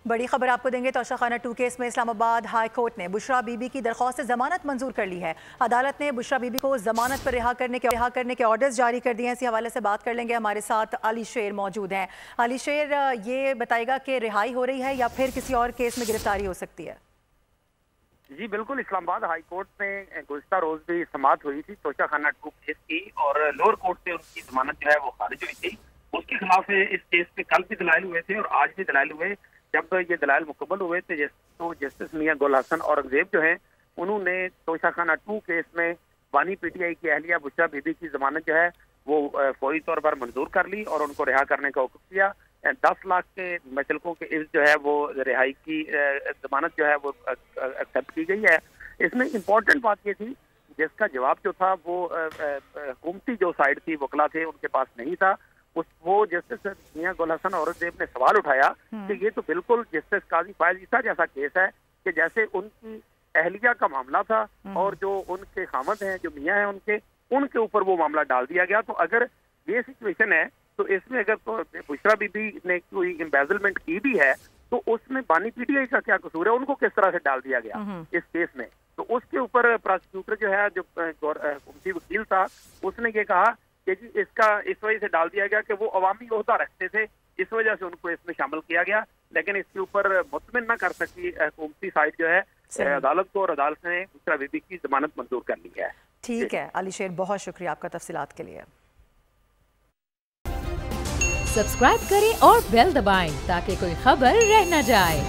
بڑی خبر آپ کو دیں گے توشہ خانہ 2 کیس میں اسلام آباد ہائی کورٹ نے بشریٰ بی بی کی درخواست ضمانت منظور کر لی ہے۔ عدالت نے بشریٰ بی بی کو ضمانت پر رہا کرنے کے آرڈرز جاری کر دیے ہیں۔ اسی حوالے سے بات کر لیں گے، ہمارے ساتھ علی شیر موجود ہیں۔ علی شیر، یہ بتائے گا کہ رہائی ہو رہی ہے یا پھر کسی اور کیس میں گرفتاری ہو سکتی ہے؟ جی بالکل، اسلام آباد ہائی کورٹ میں گزشتہ روز بھی سماعت ہوئی تھی توشہ خانہ 2 کیس کی، اور لوور کورٹ سے ان کی ضمانت جو ہے وہ خارج ہوئی تھی۔ اس کے خلاف اس کیس پہ کل بھی دلائل ہوئے تھے اور آج بھی دلائل ہوئے۔ جب یہ دلائل مکمل ہوئے تھے تو جسٹس میاں گل حسن اورنگزیب جو ہیں انہوں نے توشہ خانہ 2 کیس میں بانی پی ٹی آئی کی اہلیہ بشریٰ بی بی کی ضمانت جو ہے وہ فوری طور پر منظور کر لی اور ان کو رہا کرنے کا حکم دیا۔ 10 لاکھ کے مچلقوں کے عوض جو ہے وہ رہائی کی ضمانت جو ہے وہ ایکسیپٹ کی گئی ہے۔ اس میں امپورٹنٹ بات یہ تھی، جس کا جواب جو تھا وہ حکومتی جو سائڈ تھی، وکلا تھے، ان کے پاس نہیں تھا۔ وہ جسٹس میاں گل حسن اورنگزیب نے سوال اٹھایا کہ یہ تو بالکل جسٹس قاضی فائز عیسیٰ جیسا کیس ہے کہ جیسے ان کی اہلیہ کا معاملہ تھا اور جو ان کے خامد ہیں، جو میاں ہیں ان کے اوپر وہ معاملہ ڈال دیا گیا۔ تو اگر یہ سچویشن ہے تو اس میں اگر بشریٰ بی بی نے کوئی امبیزلمنٹ کی بھی ہے تو اس میں بانی پی ٹی آئی کا کیا قصور ہے؟ ان کو کس طرح سے ڈال دیا گیا اس کیس میں؟ تو اس کے اوپر پراسیکیوٹر جو ہے، جو حکومتی وکیل تھا، اس نے یہ کہا کہ جی اس وجہ سے ڈال دیا گیا کہ وہ عوامی عہدہ رکھتے تھے، اس وجہ سے ان کو اس میں شامل کیا گیا، لیکن اس کے اوپر مطمئن نہ کر سکی حکومتی سائٹ جو ہے عدالت کو، اور عدالت نے بشریٰ بی بی کی ضمانت منظور کر لی ہے۔ ٹھیک ہے علی شیر، بہت شکریہ آپ کا تفصیلات کے لیے۔ سبسکرائب کریں اور بیل دبائیں تاکہ کوئی خبر رہ نہ جائے۔